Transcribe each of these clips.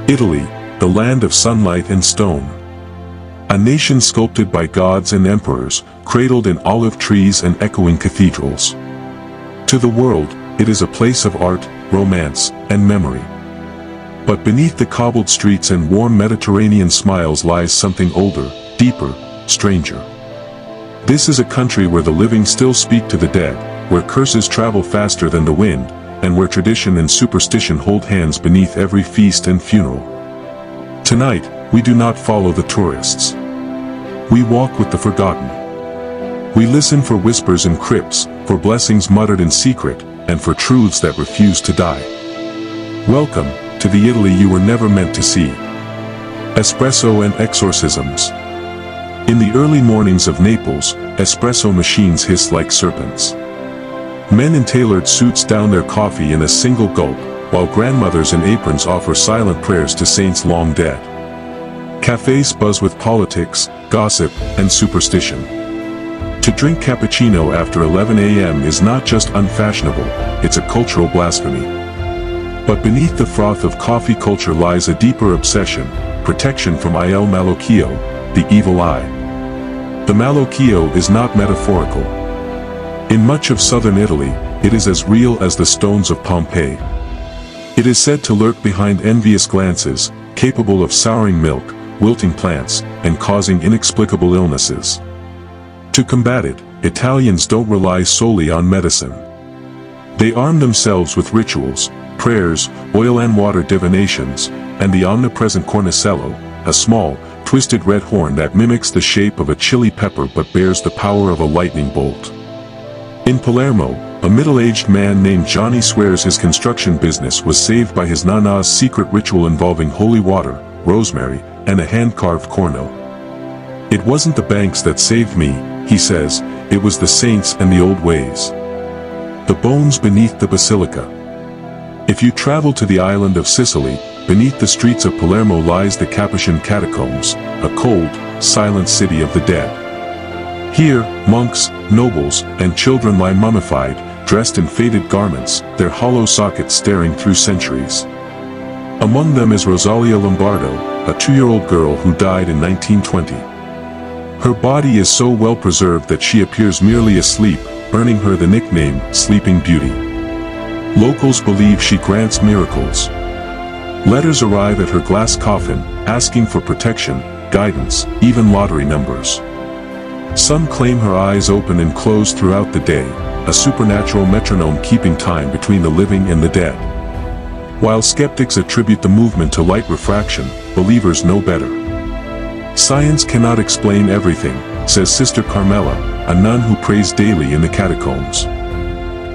Italy, the land of sunlight and stone. A nation sculpted by gods and emperors, cradled in olive trees and echoing cathedrals. To the world, it is a place of art, romance, and memory. But beneath the cobbled streets and warm Mediterranean smiles lies something older, deeper, stranger. This is a country where the living still speak to the dead, where curses travel faster than the wind, and where tradition and superstition hold hands beneath every feast and funeral. Tonight, we do not follow the tourists. We walk with the forgotten. We listen for whispers in crypts, for blessings muttered in secret, and for truths that refuse to die. Welcome to the Italy you were never meant to see. Espresso and exorcisms. In the early mornings of Naples, espresso machines hiss like serpents. Men in tailored suits down their coffee in a single gulp, while grandmothers in aprons offer silent prayers to saints long dead. Cafes buzz with politics, gossip, and superstition. To drink cappuccino after 11 a.m. is not just unfashionable, it's a cultural blasphemy. But beneath the froth of coffee culture lies a deeper obsession, protection from il malocchio, the evil eye. The malocchio is not metaphorical. In much of southern Italy, it is as real as the stones of Pompeii. It is said to lurk behind envious glances, capable of souring milk, wilting plants, and causing inexplicable illnesses. To combat it, Italians don't rely solely on medicine. They arm themselves with rituals, prayers, oil and water divinations, and the omnipresent cornicello, a small, twisted red horn that mimics the shape of a chili pepper but bears the power of a lightning bolt. In Palermo, a middle-aged man named Johnny swears his construction business was saved by his nana's secret ritual involving holy water, rosemary, and a hand-carved corno. It wasn't the banks that saved me, he says, it was the saints and the old ways. The bones beneath the basilica. If you travel to the island of Sicily, beneath the streets of Palermo lies the Capuchin catacombs, a cold, silent city of the dead. Here, monks, nobles, and children lie mummified, dressed in faded garments, their hollow sockets staring through centuries. Among them is Rosalia Lombardo, a 2-year-old girl who died in 1920. Her body is so well preserved that she appears merely asleep, earning her the nickname, Sleeping Beauty. Locals believe she grants miracles. Letters arrive at her glass coffin, asking for protection, guidance, even lottery numbers. Some claim her eyes open and close throughout the day, a supernatural metronome keeping time between the living and the dead. While skeptics attribute the movement to light refraction, believers know better. Science cannot explain everything, says Sister Carmela, a nun who prays daily in the catacombs.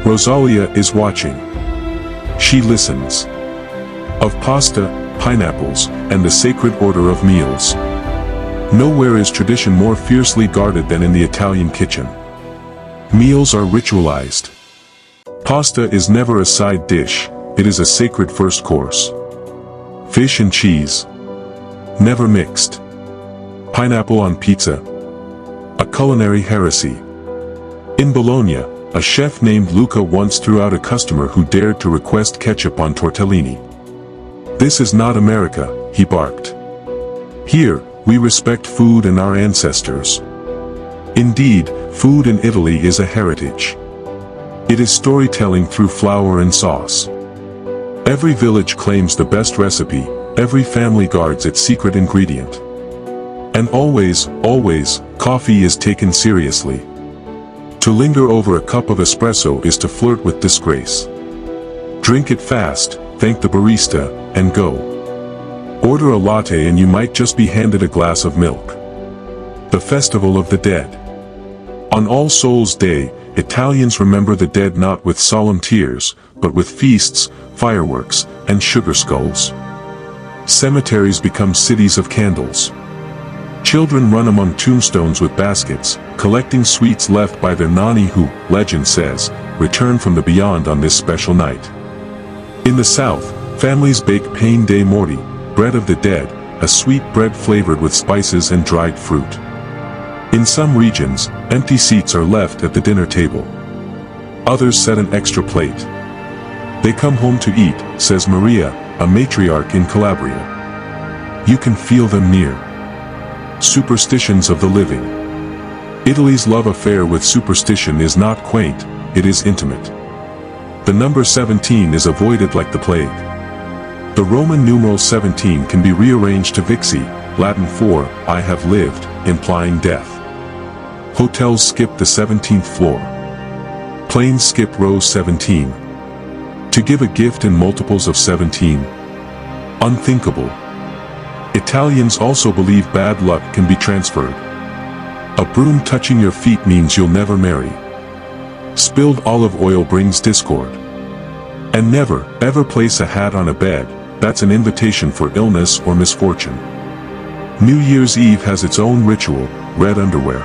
Rosalia is watching. She listens. Of pasta, pineapples, and the sacred order of meals. Nowhere is tradition more fiercely guarded than in the Italian kitchen. Meals are ritualized. Pasta is never a side dish, it is a sacred first course. Fish and cheese. Never mixed. Pineapple on pizza. A culinary heresy. In Bologna, a chef named Luca once threw out a customer who dared to request ketchup on tortellini. "This is not America," he barked. "Here, we respect food and our ancestors." Indeed, food in Italy is a heritage. It is storytelling through flour and sauce. Every village claims the best recipe, every family guards its secret ingredient. And always, always, coffee is taken seriously. To linger over a cup of espresso is to flirt with disgrace. Drink it fast, thank the barista, and go. Order a latte and you might just be handed a glass of milk. The Festival of the Dead. On All Souls' Day, Italians remember the dead not with solemn tears, but with feasts, fireworks, and sugar skulls. Cemeteries become cities of candles. Children run among tombstones with baskets, collecting sweets left by their nanny who, legend says, return from the beyond on this special night. In the south, families bake pain de morti, bread of the dead, a sweet bread flavored with spices and dried fruit. In some regions, empty seats are left at the dinner table. Others set an extra plate. They come home to eat, says Maria, a matriarch in Calabria. You can feel them near. Superstitions of the living. Italy's love affair with superstition is not quaint, it is intimate. The number 17 is avoided like the plague. The Roman numeral 17 can be rearranged to vixi, Latin for, I have lived, implying death. Hotels skip the 17th floor. Planes skip row 17. To give a gift in multiples of 17. Unthinkable. Italians also believe bad luck can be transferred. A broom touching your feet means you'll never marry. Spilled olive oil brings discord. And never, ever place a hat on a bed, that's an invitation for illness or misfortune. New Year's Eve has its own ritual, red underwear.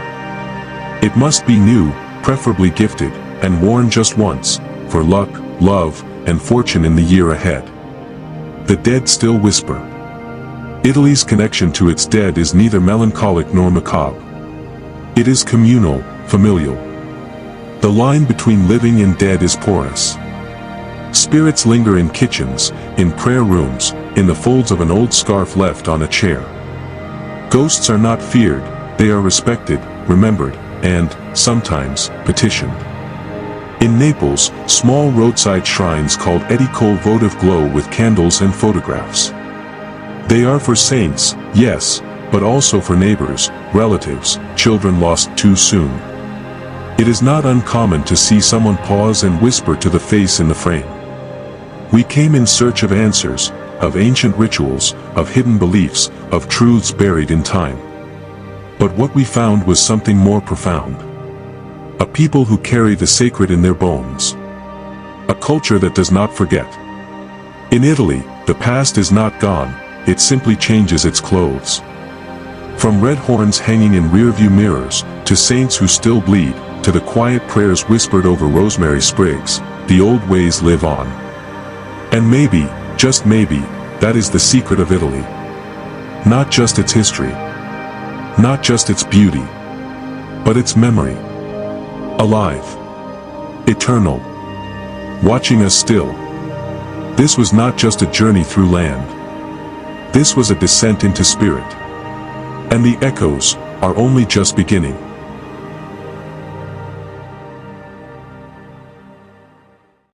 It must be new, preferably gifted, and worn just once, for luck, love, and fortune in the year ahead. The dead still whisper. Italy's connection to its dead is neither melancholic nor macabre. It is communal, familial. The line between living and dead is porous. Spirits linger in kitchens, in prayer rooms, in the folds of an old scarf left on a chair. Ghosts are not feared, they are respected, remembered, and, sometimes, petitioned. In Naples, small roadside shrines called edicole votive glow with candles and photographs. They are for saints, yes, but also for neighbors, relatives, children lost too soon. It is not uncommon to see someone pause and whisper to the face in the frame. We came in search of answers, of ancient rituals, of hidden beliefs, of truths buried in time. But what we found was something more profound. A people who carry the sacred in their bones. A culture that does not forget. In Italy, the past is not gone, it simply changes its clothes. From red horns hanging in rearview mirrors, to saints who still bleed, to the quiet prayers whispered over rosemary sprigs, the old ways live on. And maybe, just maybe, that is the secret of Italy. Not just its history. Not just its beauty. But its memory. Alive. Eternal. Watching us still. This was not just a journey through land. This was a descent into spirit. And the echoes are only just beginning.